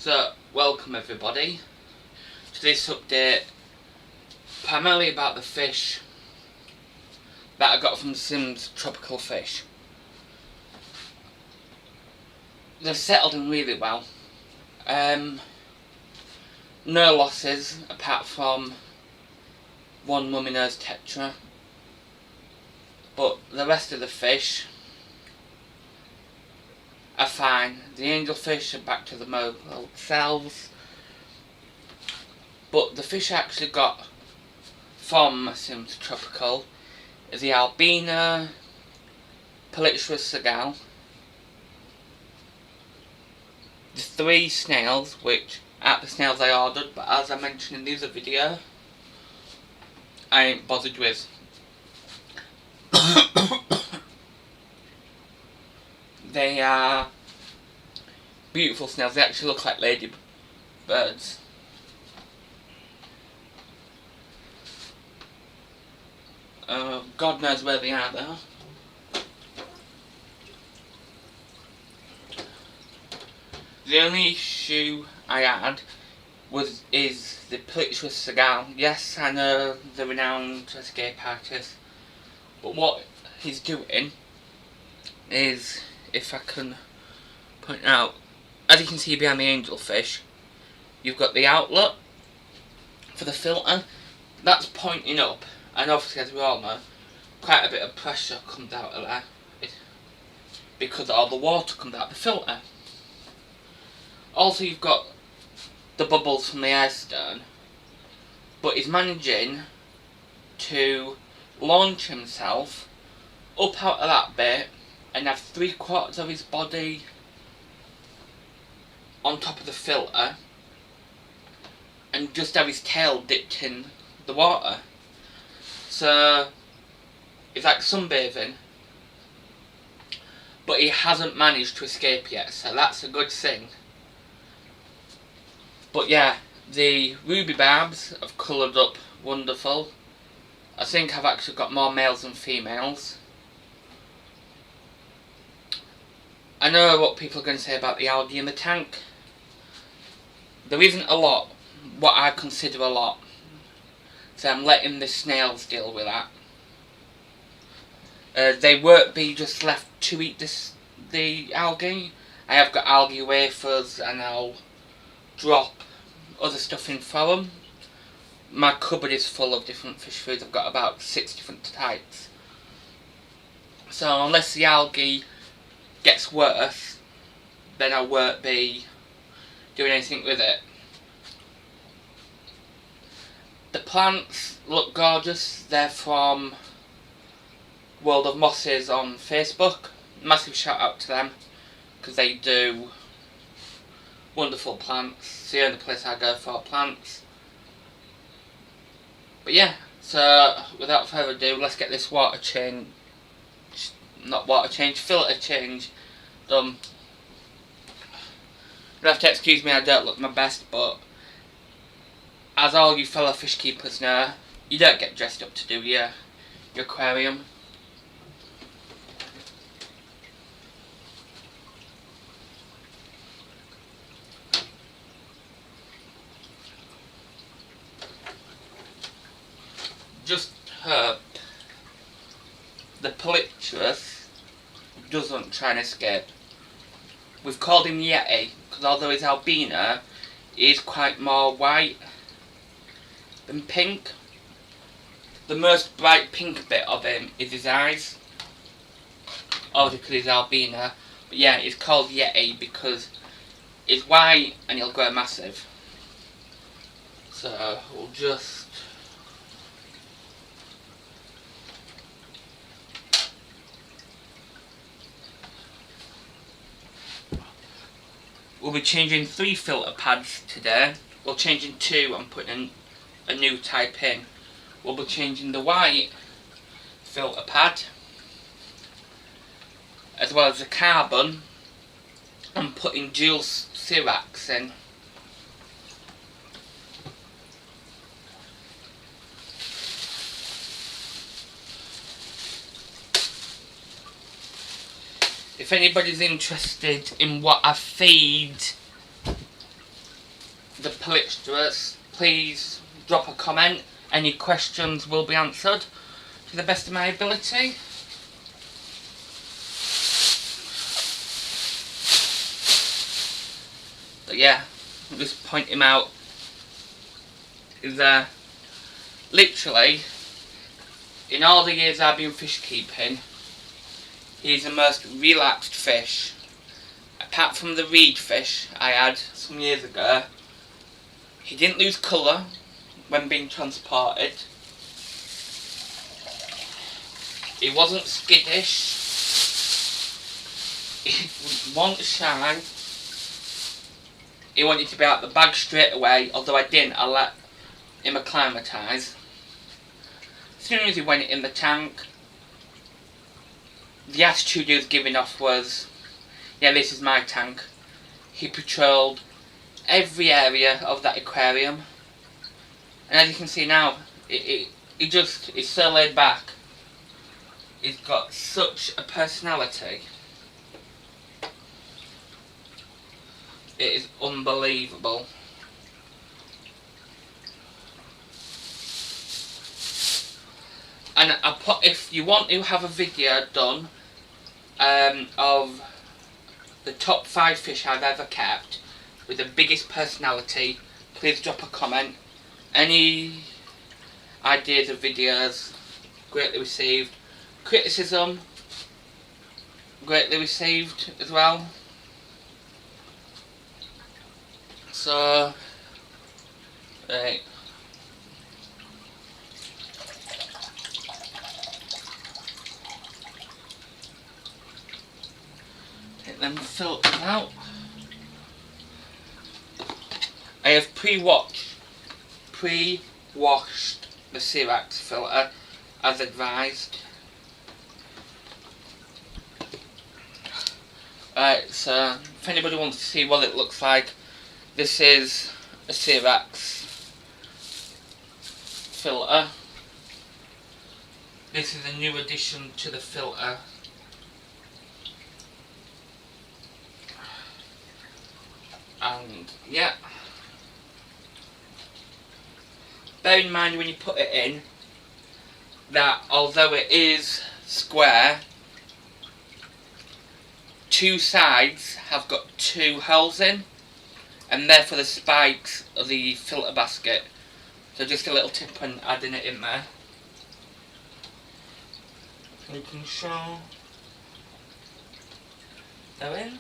So, welcome everybody to this update, primarily about the fish that I got from Simstropicalfish. They've settled in really well. No losses apart from one mummy nose tetra, but the rest of the fish are fine. The angelfish are back to the mobile selves, but the fish I actually got from Simstropical is the albino segal, the 3 snails, which aren't the snails I ordered, but as I mentioned in the other video, I ain't bothered with. They are beautiful snails. They actually look like ladybirds. God knows where they are though. The only issue I had is the segal. Yes, I know the renowned escape artist, but what he's doing is, if I can point out, as you can see behind the angelfish, you've got the outlet for the filter that's pointing up, and obviously, as we all know, quite a bit of pressure comes out of there because all the water comes out of the filter. Also, you've got the bubbles from the air stone, but he's managing to launch himself up out of that bit and have 3/4 of his body on top of the filter and just have his tail dipped in the water. So it's like sunbathing, but he hasn't managed to escape yet, so that's a good thing. But yeah, the ruby barbs have coloured up wonderful. I think I've actually got more males than females. I know what people are going to say about the algae in the tank. There isn't a lot, what I consider a lot, so I'm letting the snails deal with that. They won't be just left to eat the algae. I have got algae wafers and I'll drop other stuff in for them. My cupboard is full of different fish foods. I've got about 6 different types. So unless the algae gets worse, then I won't be doing anything with it. The plants look gorgeous. They're from World of Mosses on Facebook. Massive shout out to them because they do wonderful plants. It's the only place I go for plants. But yeah, so without further ado, let's get this filter change done. You'll have to excuse me, I don't look my best, but as all you fellow fish keepers know, you don't get dressed up to do your aquarium. Just hope the polypterus doesn't try and escape. We've called him Yeti because although he's albino, he is quite more white than pink. The most bright pink bit of him is his eyes, obviously because he's albino. But yeah, it's called Yeti because he's white and he'll grow massive. So we'll just we'll be changing 3 filter pads today. We're changing 2 and putting a new type in. We'll be changing the white filter pad as well as the carbon and putting dual Syrax in. If anybody's interested in what I feed the polystrus, please drop a comment. Any questions will be answered to the best of my ability. But yeah, I'll just point him out. Is literally, in all the years I've been fish keeping, he's the most relaxed fish. Apart from the reed fish I had some years ago, he didn't lose colour when being transported. He wasn't skittish. He wasn't shy. He wanted to be out the bag straight away, although I didn't. I let him acclimatise. As soon as he went in the tank, the attitude he was giving off was, yeah, this is my tank. He patrolled every area of that aquarium. And as you can see now, he's so laid back. He's got such a personality. It is unbelievable. And if you want to have a video done of the top 5 fish I've ever kept with the biggest personality, please drop a comment. Any ideas of videos, greatly received. Criticism, greatly received as well. So, right. Take them filters out. I have pre-washed the Syrax filter as advised. So if anybody wants to see what it looks like, this is a Syrax filter. This is a new addition to the filter. And yeah, bear in mind when you put it in that although it is square, 2 sides have got 2 holes in, and therefore the spikes of the filter basket. So just a little tip on adding it in there. You can show they're in.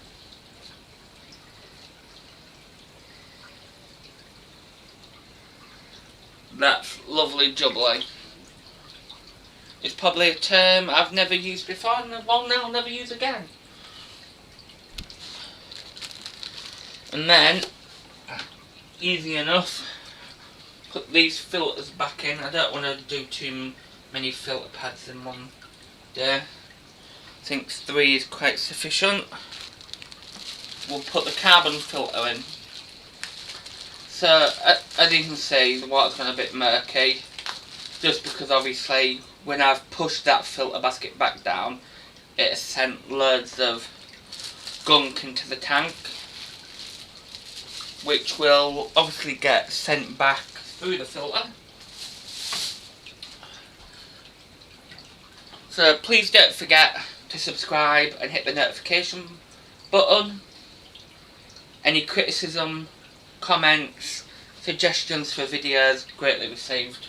That's lovely jubbly. It's probably a term I've never used before and will now never use again. And then, easy enough, put these filters back in. I don't want to do too many filter pads in one day. I think 3 is quite sufficient. We'll put the carbon filter in. So, as you can see, the water's gone a bit murky, just because obviously when I've pushed that filter basket back down, it has sent loads of gunk into the tank, which will obviously get sent back through the filter. So please don't forget to subscribe and hit the notification button. Any criticism, comments, suggestions for videos, greatly received.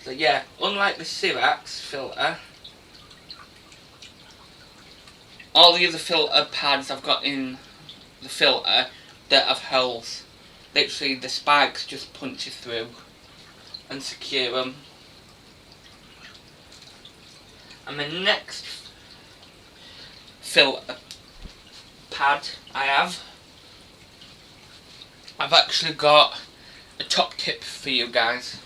So yeah, unlike the Syrax filter, all the other filter pads I've got in the filter don't have holes. Literally the spikes just punch you through and secure them. And the next filter pad I've actually got a top tip for you guys.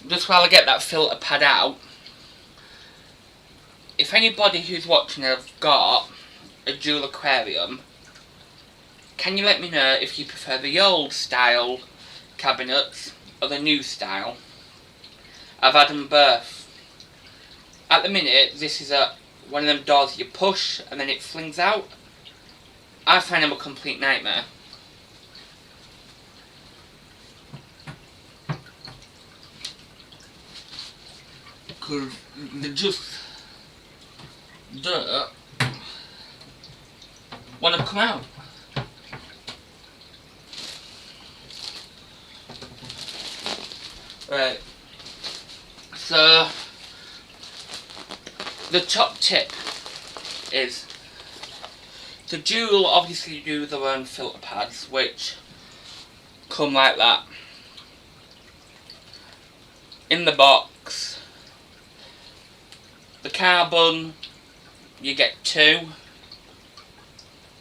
Just while I get that filter pad out, if anybody who's watching have got a dual aquarium, can you let me know if you prefer the old style cabinets of the new style, I've had them both. At the minute, this is one of them doors you push and then it flings out. I find them a complete nightmare. Because they just don't want to come out. Right, so the top tip is the Dual obviously do their own filter pads which come like that in the box. The Carbon you get 2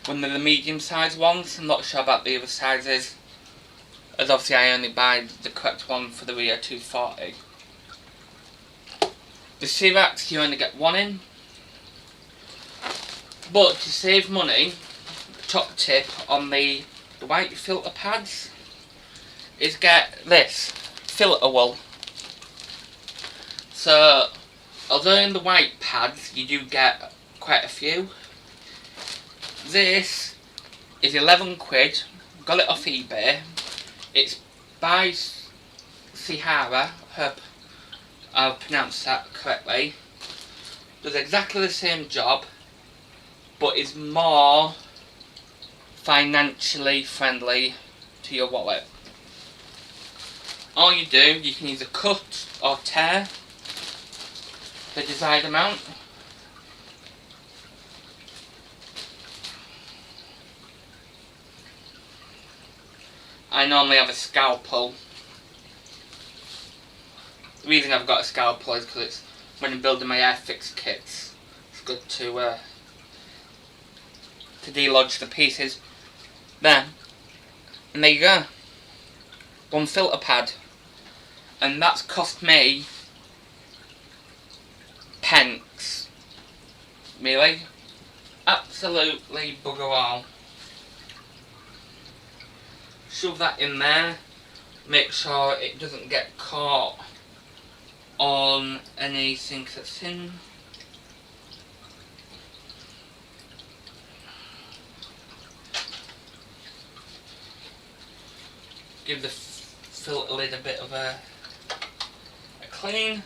when they're the medium sized ones. I'm not sure about the other sizes, as obviously I only buy the correct one for the Rio 240. The Cerax you only get 1 in, but to save money, the top tip on the white filter pads is get this filter wool. So although in the white pads you do get quite a few, this is 11 quid, got it off eBay. It's by Sihara, hope I've pronounced that correctly. Does exactly the same job, but is more financially friendly to your wallet. All you do, you can either cut or tear the desired amount. I normally have a scalpel. The reason I've got a scalpel is because it's when I'm building my Airfix kits. It's good to delodge the pieces. There. And there you go. One filter pad. And that's cost me pence. Really? Absolutely bugger all. Shove that in there, make sure it doesn't get caught on anything that's in. Give the filter lid a bit of a clean.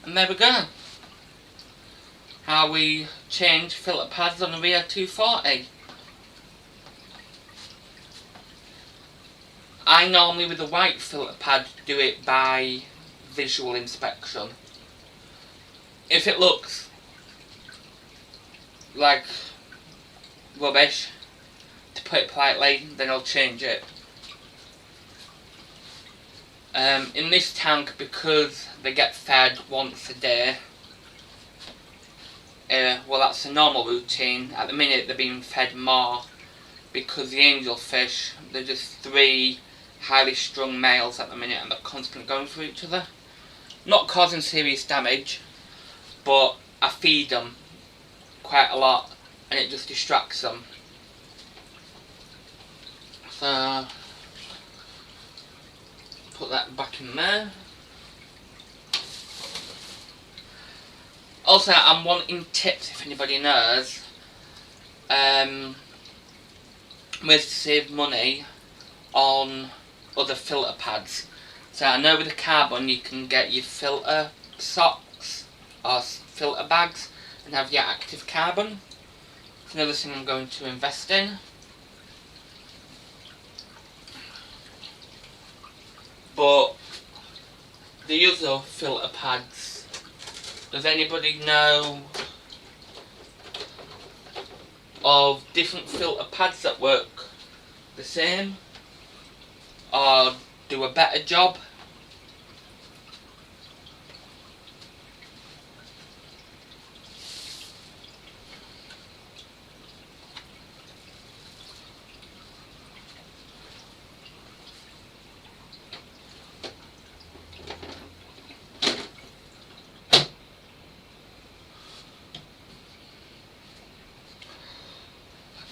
And there we go. How we change filter pads on the Rio 240. I normally with the white filter pad do it by visual inspection. If it looks like rubbish, to put it politely, then I'll change it. In this tank, because they get fed once a day, well, that's a normal routine. At the minute they're being fed more because the angelfish, they're just 3 highly strung males at the minute and they're constantly going for each other. Not causing serious damage, but I feed them quite a lot and it just distracts them. So put that back in there. Also, I'm wanting tips if anybody knows ways to save money on other filter pads. So I know with the Carbon you can get your filter socks or filter bags and have your active carbon. It's another thing I'm going to invest in. But the other filter pads, does anybody know of different filter pads that work the same or do a better job?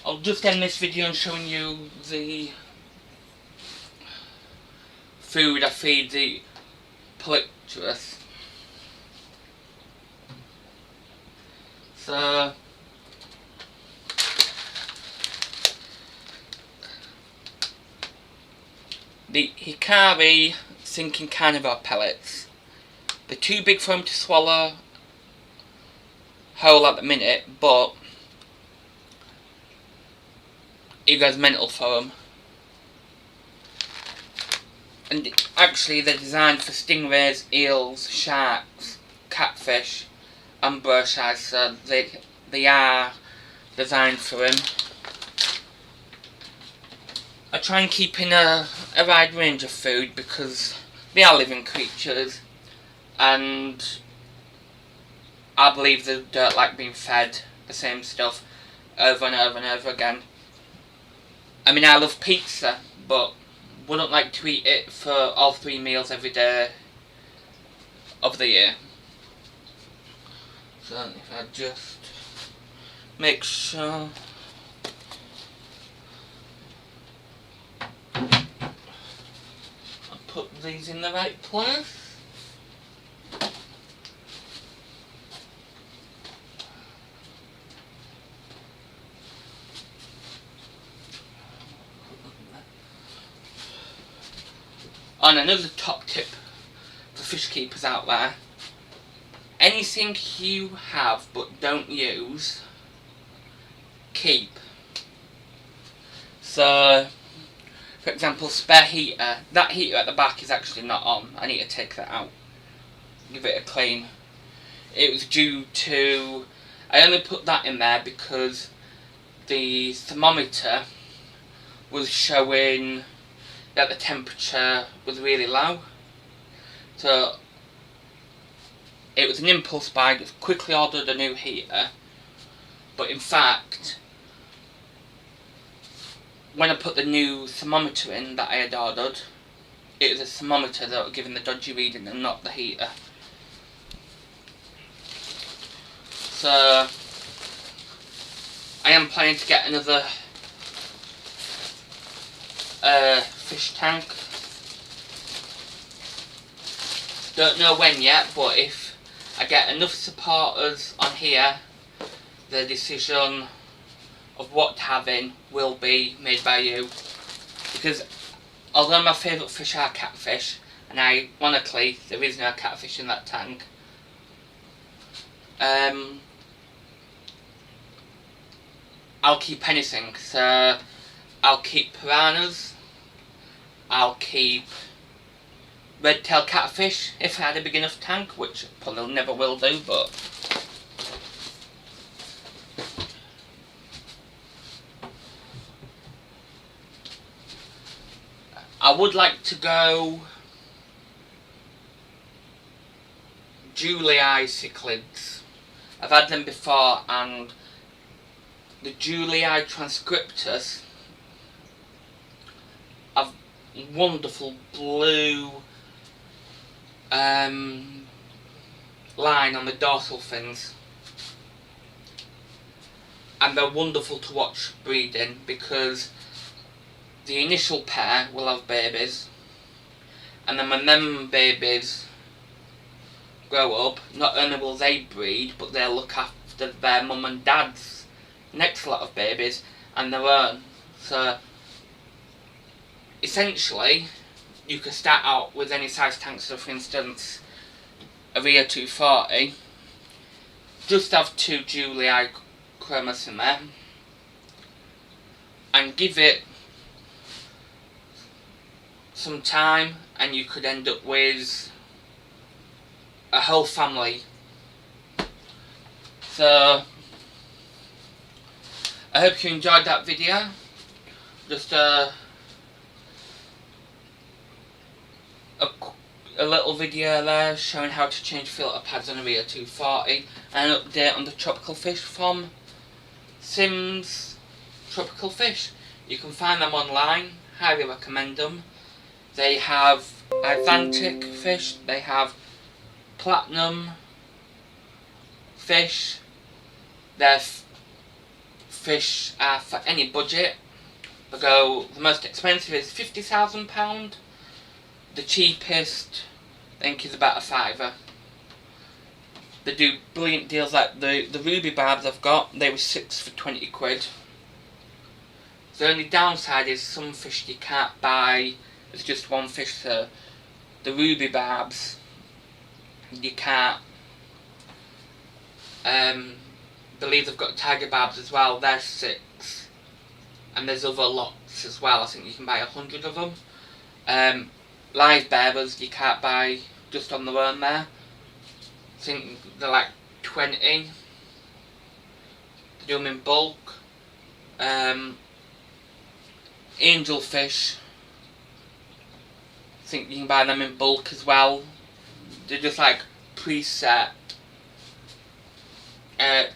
I'll just end this video and showing you the food I feed the polypterus. So the Hikari sinking carnivore pellets. They're too big for him to swallow whole at the minute, but he goes mental for them. And actually they're designed for stingrays, eels, sharks, catfish and BOSSAGE, so they are designed for him. I try and keep in a wide range of food because they are living creatures, and I believe they don't like being fed the same stuff over and over and over again. I mean, I love pizza, but wouldn't like to eat it for all 3 meals every day of the year. So if I just make sure I put these in the right place. And another top tip for fish keepers out there: anything you have but don't use, keep. So, for example, spare heater. That heater at the back is actually not on. I need to take that out, give it a clean. It was due to, I only put that in there because the thermometer was showing that the temperature was really low. So it was an impulse buy. Just quickly ordered a new heater, but in fact when I put the new thermometer in that I had ordered, it was a thermometer that was giving the dodgy reading and not the heater. So I am planning to get another fish tank. Don't know when yet, but if I get enough supporters on here, the decision of what to have in will be made by you. Because although my favourite fish are catfish, and ironically there is no catfish in that tank, I'll keep anything. So I'll keep piranhas, I'll keep red-tailed catfish if I had a big enough tank, which probably never will do, but I would like to go Julii cichlids. I've had them before, and the Julii transcriptus have wonderful blue line on the dorsal fins, and they're wonderful to watch breeding because the initial pair will have babies, and then when them babies grow up, not only will they breed, but they'll look after their mum and dad's next lot of babies and their own. So essentially you could start out with any size tank. So for instance a Rio 240, just have 2 Julii chromas in there and give it some time, and you could end up with a whole family. So I hope you enjoyed that video. Just a little video there showing how to change filter pads on a Rio 240, and an update on the tropical fish from Simstropicalfish. You can find them online, highly recommend them. They have Atlantic fish, they have platinum fish, they're fish are for any budget. The most expensive is £50,000. The cheapest, I think, is about a fiver. They do brilliant deals like the ruby barbs I've got. They were 6 for 20 quid. The only downside is some fish you can't buy. It's just one fish, so the ruby barbs you can't. Believe they've got tiger barbs as well. They're 6, and there's other lots as well. I think you can buy 100 of them. Live bearers you can't buy just on their own there. I think they're like 20. They do them in bulk. Angelfish, I think you can buy them in bulk as well. They're just like preset.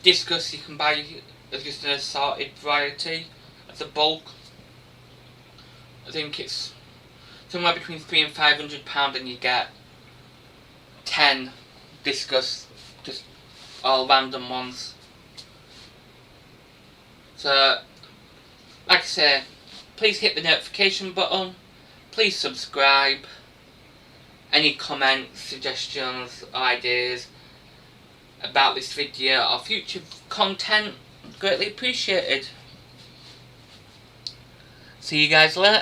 Discus you can buy as just an assorted variety as a bulk. I think it's somewhere between £300 and £500, and you get 10 discus, just all random ones. So, like I say, please hit the notification button, please subscribe. Any comments, suggestions, ideas about this video or future content, greatly appreciated. See you guys later.